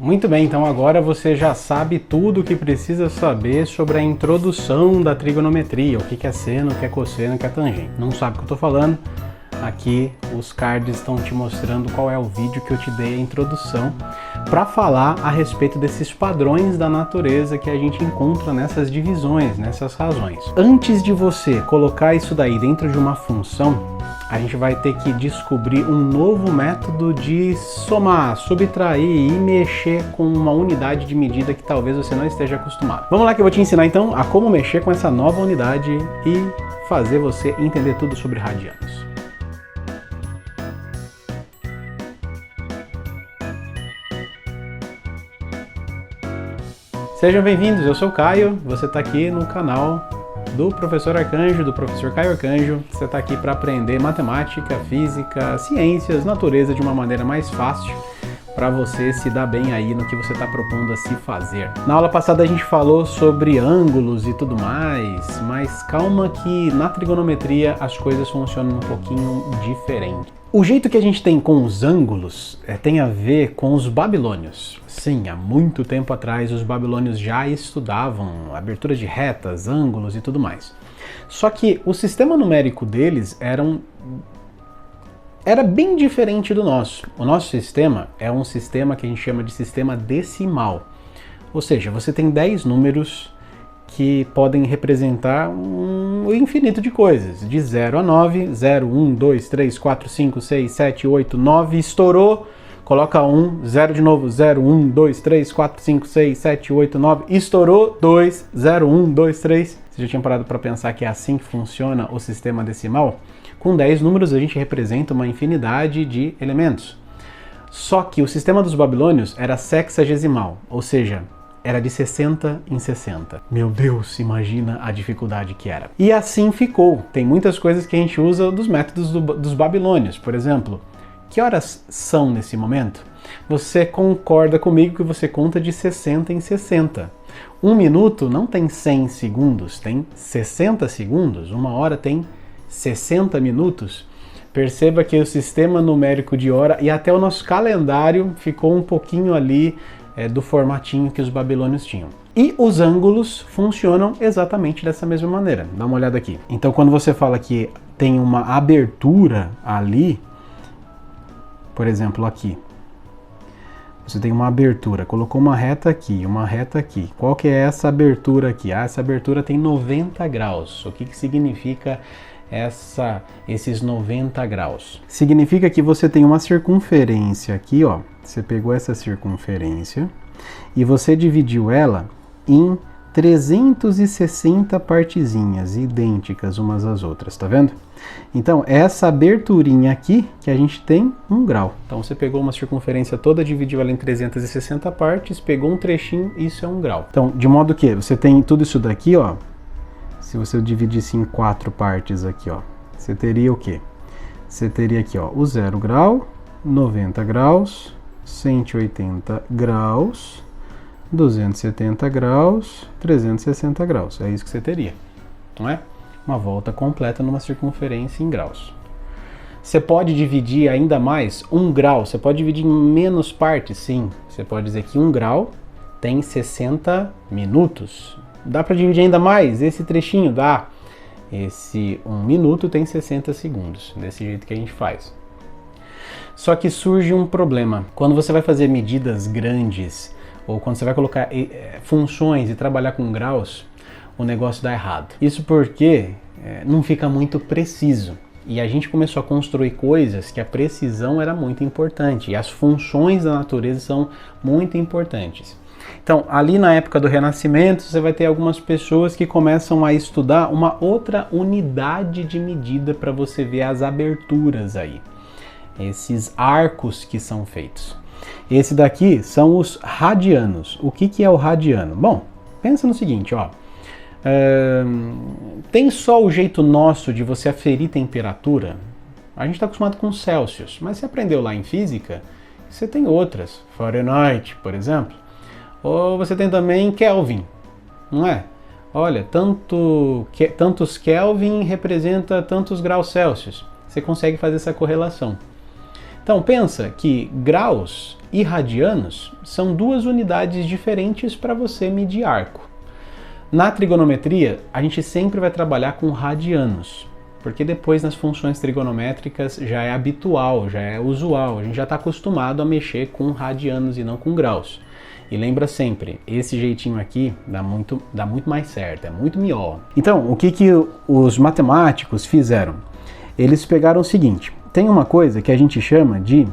Muito bem, então agora você já sabe tudo o que precisa saber sobre a introdução da trigonometria, o que é seno, o que é cosseno, o que é tangente. Não sabe o que eu estou falando? Aqui os cards estão te mostrando qual é o vídeo que eu te dei a introdução para falar a respeito desses padrões da natureza que a gente encontra nessas divisões, nessas razões. Antes de você colocar isso daí dentro de uma função, a gente vai ter que descobrir um novo método de somar, subtrair e mexer com uma unidade de medida que talvez você não esteja acostumado. Vamos lá que eu vou te ensinar então a como mexer com essa nova unidade e fazer você entender tudo sobre radianos. Sejam bem-vindos, eu sou o Caio, você está aqui no canal do Professor Arcanjo, do Professor Caio Arcanjo. Você está aqui para aprender matemática, física, ciências, natureza de uma maneira mais fácil para você se dar bem aí no que você está propondo a se fazer. Na aula passada a gente falou sobre ângulos e tudo mais, mas calma que na trigonometria as coisas funcionam um pouquinho diferente. O jeito que a gente tem com os ângulos tem a ver com os babilônios. Sim, há muito tempo atrás os babilônios já estudavam abertura de retas, ângulos e tudo mais. Só que o sistema numérico deles era bem diferente do nosso. O nosso sistema é um sistema que a gente chama de sistema decimal. Ou seja, você tem 10 números que podem representar um infinito de coisas. De 0 a 9, 0, 1, 2, 3, 4, 5, 6, 7, 8, 9, estourou, coloca 1, 0 de novo, 0, 1, 2, 3, 4, 5, 6, 7, 8, 9, estourou, 2, 0, 1, 2, 3. Você já tinha parado para pensar que é assim que funciona o sistema decimal? Com 10 números a gente representa uma infinidade de elementos. Só que o sistema dos babilônios era sexagesimal, ou seja, era de 60 em 60. Meu Deus, imagina a dificuldade que era. E assim ficou. Tem muitas coisas que a gente usa dos métodos dos babilônios. Por exemplo, que horas são nesse momento? Você concorda comigo que você conta de 60 em 60. Um minuto não tem 100 segundos, tem 60 segundos. Uma hora tem 60 minutos. Perceba que o sistema numérico de hora e até o nosso calendário ficou um pouquinho ali do formatinho que os babilônios tinham. E os ângulos funcionam exatamente dessa mesma maneira. Dá uma olhada aqui. Então, quando você fala que tem uma abertura ali, por exemplo, aqui, você tem uma abertura, colocou uma reta aqui, uma reta aqui. Qual que é essa abertura aqui? Ah, essa abertura tem 90 graus. O que significa esses 90 graus? Significa que você tem uma circunferência aqui, ó. Você pegou essa circunferência e você dividiu ela em 360 partezinhas idênticas umas às outras, tá vendo? Então, essa aberturinha aqui que a gente tem 1 grau. Então, você pegou uma circunferência toda, dividiu ela em 360 partes, pegou um trechinho, isso é 1 grau. Então, de modo que você tem tudo isso daqui, ó. Se você dividisse em 4 partes aqui, ó, você teria o quê? Você teria aqui, ó, o 0 grau, 90 graus, 180 graus, 270 graus, 360 graus. É isso que você teria, não é? Uma volta completa numa circunferência em graus. Você pode dividir ainda mais 1 grau, você pode dividir em menos partes, sim. Você pode dizer que 1 grau tem 60 minutos. Dá para dividir ainda mais esse trechinho? Dá. Esse 1 minuto tem 60 segundos, desse jeito que a gente faz. Só que surge um problema. Quando você vai fazer medidas grandes, ou quando você vai colocar funções e trabalhar com graus, o negócio dá errado. Isso porque não fica muito preciso. E a gente começou a construir coisas que a precisão era muito importante. E as funções da natureza são muito importantes. Então, ali na época do Renascimento, você vai ter algumas pessoas que começam a estudar uma outra unidade de medida para você ver as aberturas aí. Esses arcos que são feitos. Esse daqui são os radianos. O que é o radiano? Bom, pensa no seguinte, ó. Tem só o jeito nosso de você aferir temperatura? A gente está acostumado com Celsius, mas você aprendeu lá em física, você tem outras. Fahrenheit, por exemplo. Ou você tem também Kelvin, não é? Olha, tantos Kelvin representa tantos graus Celsius. Você consegue fazer essa correlação. Então pensa que graus e radianos são duas unidades diferentes para você medir arco. Na trigonometria, a gente sempre vai trabalhar com radianos, porque depois nas funções trigonométricas já é habitual, já é usual, a gente já está acostumado a mexer com radianos e não com graus. E lembra sempre, esse jeitinho aqui dá muito mais certo, é muito melhor. Então, o que os matemáticos fizeram? Eles pegaram o seguinte, tem uma coisa que a gente chama de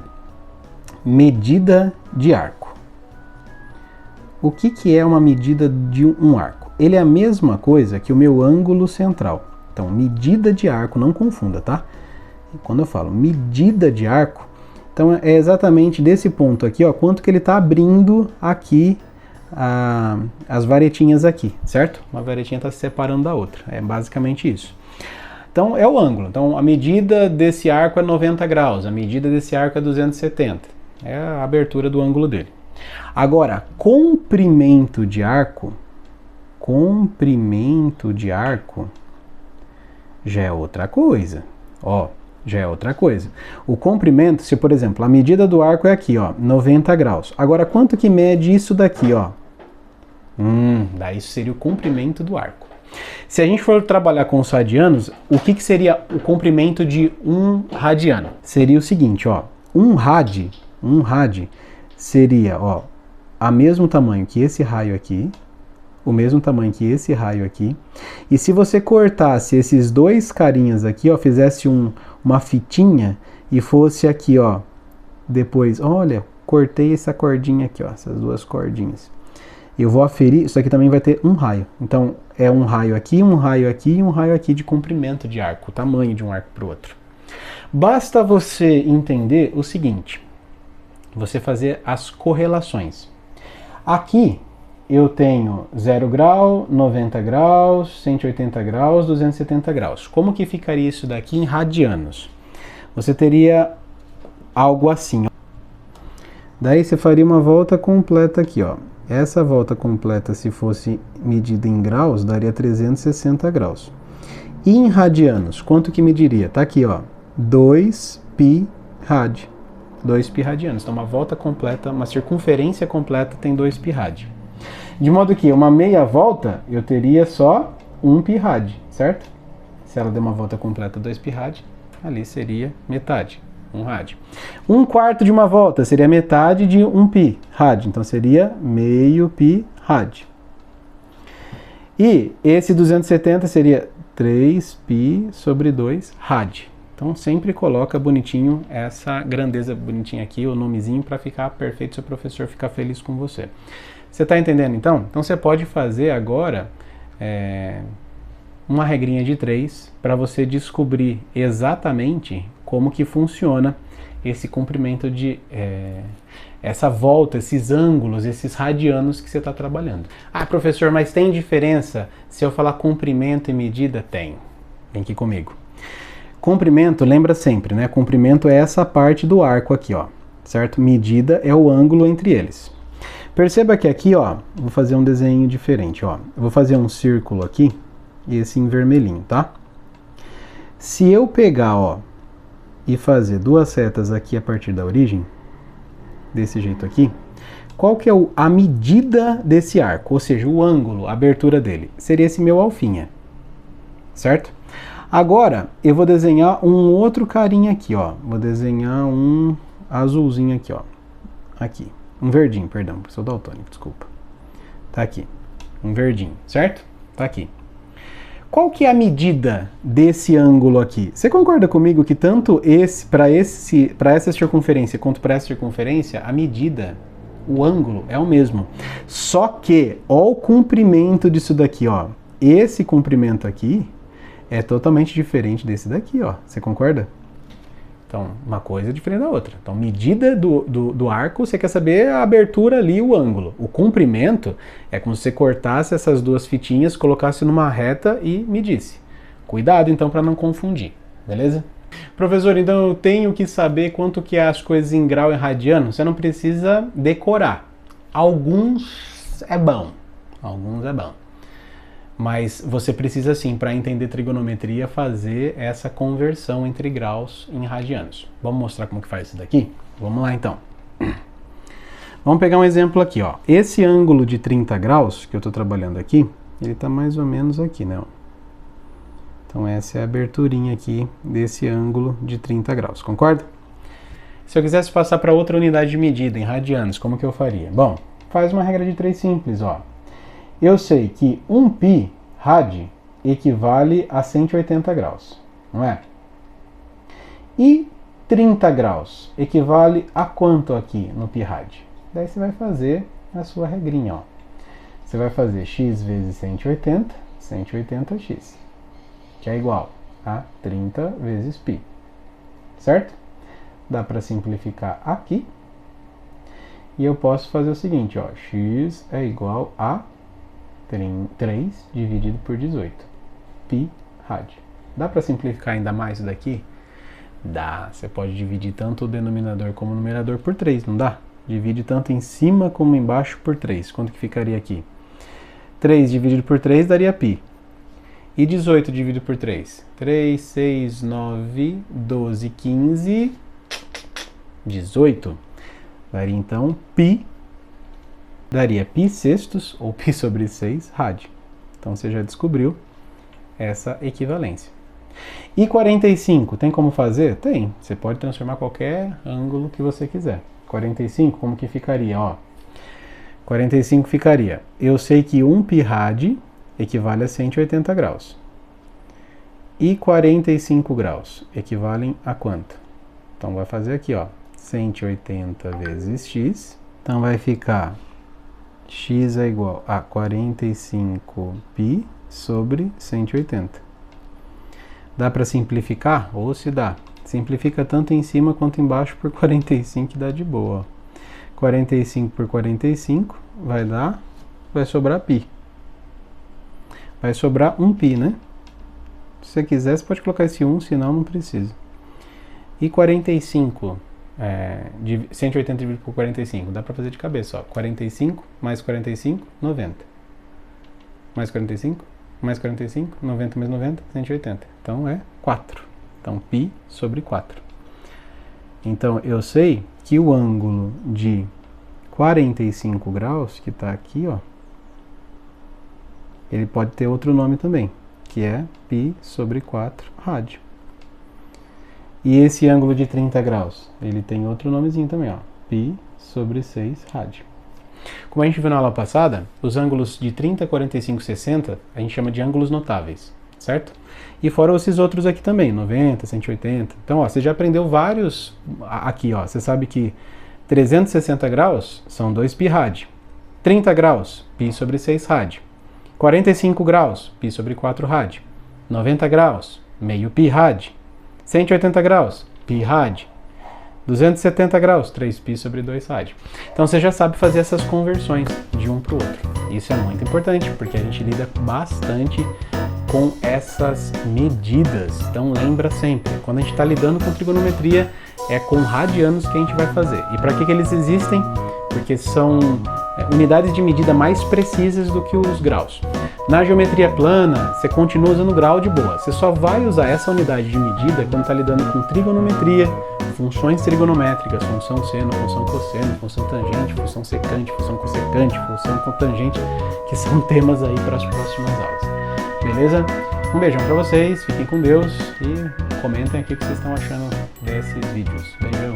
medida de arco. O que é uma medida de um arco? Ele é a mesma coisa que o meu ângulo central. Então, medida de arco, não confunda, tá? Quando eu falo medida de arco, então é exatamente desse ponto aqui, ó, quanto que ele está abrindo aqui as varetinhas aqui, certo? Uma varetinha está se separando da outra, é basicamente isso. Então, é o ângulo. Então, a medida desse arco é 90 graus, a medida desse arco é 270. É a abertura do ângulo dele. Agora, comprimento de arco já é outra coisa. Ó, já é outra coisa. O comprimento, se por exemplo, a medida do arco é aqui, ó, 90 graus. Agora, quanto que mede isso daqui, ó? Daí isso seria o comprimento do arco. Se a gente for trabalhar com os radianos, o que seria o comprimento de um radiano? Seria o seguinte, ó, um rad seria, ó, a mesmo tamanho que esse raio aqui, o mesmo tamanho que esse raio aqui. E se você cortasse esses dois carinhas aqui, ó, fizesse uma fitinha e fosse aqui, ó, depois, olha, cortei essa cordinha aqui, ó, essas duas cordinhas. Eu vou aferir, isso aqui também vai ter um raio. Então, é um raio aqui, um raio aqui e um raio aqui de comprimento de arco, o tamanho de um arco para o outro. Basta você entender o seguinte, você fazer as correlações. Aqui, eu tenho 0 grau, 90 graus, 180 graus, 270 graus. Como que ficaria isso daqui em radianos? Você teria algo assim. Daí você faria uma volta completa aqui, ó. Essa volta completa, se fosse medida em graus, daria 360 graus. E em radianos, quanto que mediria? Tá aqui, ó, 2π rad. 2π radianos. Então, uma volta completa, uma circunferência completa tem 2π rad. De modo que uma meia volta eu teria só 1π rad, certo? Se ela der uma volta completa 2π rad, ali seria metade, 1 rad. 1/4 de uma volta seria metade de 1π rad, então seria meio π rad. E esse 270 seria 3π sobre 2 rad. Então sempre coloca bonitinho essa grandeza bonitinha aqui, o nomezinho, para ficar perfeito, seu professor ficar feliz com você. Você está entendendo então? Então você pode fazer agora uma regrinha de 3 para você descobrir exatamente como que funciona esse comprimento de essa volta, esses ângulos, esses radianos que você está trabalhando. Ah, professor, mas tem diferença se eu falar comprimento e medida? Tem. Vem aqui comigo. Comprimento, lembra sempre, né? Comprimento é essa parte do arco aqui, ó, certo? Medida é o ângulo entre eles. Perceba que aqui, ó, vou fazer um desenho diferente, ó. Eu vou fazer um círculo aqui e esse em vermelhinho, tá? Se eu pegar, ó, e fazer duas setas aqui a partir da origem, desse jeito aqui, qual que é a medida desse arco? Ou seja, o ângulo, a abertura dele, seria esse meu alfinha, certo? Agora, eu vou desenhar um outro carinha aqui, ó. Vou desenhar um azulzinho aqui, ó. Aqui. Um verdinho, perdão. Sou daltônico, desculpa. Tá aqui. Um verdinho, certo? Tá aqui. Qual que é a medida desse ângulo aqui? Você concorda comigo que tanto para essa circunferência quanto para essa circunferência, a medida, o ângulo é o mesmo. Só que, ó, o comprimento disso daqui, ó. Esse comprimento aqui é totalmente diferente desse daqui, ó. Você concorda? Então, uma coisa é diferente da outra. Então, medida do arco, você quer saber a abertura ali, o ângulo. O comprimento é como se você cortasse essas duas fitinhas, colocasse numa reta e medisse. Cuidado, então, para não confundir, beleza? Professor, então eu tenho que saber quanto que é as coisas em grau e radiano? Você não precisa decorar. Alguns é bom. Alguns é bom. Mas você precisa sim, para entender trigonometria, fazer essa conversão entre graus em radianos. Vamos mostrar como que faz isso daqui? Vamos lá então. Vamos pegar um exemplo aqui, ó. Esse ângulo de 30 graus que eu estou trabalhando aqui, ele está mais ou menos aqui, né? Então essa é a aberturinha aqui desse ângulo de 30 graus, concorda? Se eu quisesse passar para outra unidade de medida, em radianos, como que eu faria? Bom, faz uma regra de 3 simples, ó. Eu sei que 1 π rad equivale a 180 graus, não é? E 30 graus equivale a quanto aqui no π rad? Daí você vai fazer a sua regrinha, ó. Você vai fazer x vezes 180, 180x, que é igual a 30 vezes π, certo? Dá para simplificar aqui. E eu posso fazer o seguinte, ó, x é igual a 3 dividido por 18, π rad. Dá para simplificar ainda mais isso daqui? Dá. Você pode dividir tanto o denominador como o numerador por 3, não dá? Divide tanto em cima como embaixo por 3. Quanto que ficaria aqui? 3 dividido por 3 daria π. E 18 dividido por 3? 3, 6, 9, 12, 15, 18. Daria então π. Daria π sextos, ou π sobre 6, rad. Então você já descobriu essa equivalência. E 45, tem como fazer? Tem. Você pode transformar qualquer ângulo que você quiser. 45, como que ficaria? Ó, 45 ficaria, eu sei que 1 π rad equivale a 180 graus. E 45 graus equivalem a quanto? Então vai fazer aqui, ó, 180 vezes x. Então vai ficar x é igual a 45π sobre 180. Dá para simplificar? Ou se dá. Simplifica tanto em cima quanto embaixo por 45 que dá de boa. 45 por 45 vai sobrar π. Vai sobrar 1π, né? Se você quiser, você pode colocar esse 1, senão não precisa. E 45, 180 dividido por 45, dá para fazer de cabeça, ó. 45 mais 45, 90. Mais 45, mais 45, 90 mais 90, 180. Então é 4. Então π sobre 4. Então eu sei que o ângulo de 45 graus, que está aqui, ó, ele pode ter outro nome também, que é π sobre 4 rad. E esse ângulo de 30 graus, ele tem outro nomezinho também, ó, π sobre 6 rad. Como a gente viu na aula passada, os ângulos de 30, 45 e 60 a gente chama de ângulos notáveis, certo? E fora esses outros aqui também, 90, 180. Então, ó, você já aprendeu vários aqui, ó. Você sabe que 360 graus são 2 π rad. 30 graus, π sobre 6 rad. 45 graus, π sobre 4 rad. 90 graus, meio π rad. 180 graus, π rad. 270 graus, 3π sobre 2 rad. Então você já sabe fazer essas conversões de um para o outro. Isso é muito importante, porque a gente lida bastante com essas medidas. Então lembra sempre, quando a gente está lidando com trigonometria, é com radianos que a gente vai fazer. E para que eles existem? Porque são unidades de medida mais precisas do que os graus. Na geometria plana, você continua usando grau de boa. Você só vai usar essa unidade de medida quando está lidando com trigonometria, funções trigonométricas, função seno, função cosseno, função tangente, função secante, função cossecante, função cotangente, que são temas aí para as próximas aulas. Beleza? Um beijão para vocês, fiquem com Deus e comentem aqui o que vocês estão achando desses vídeos. Beijão!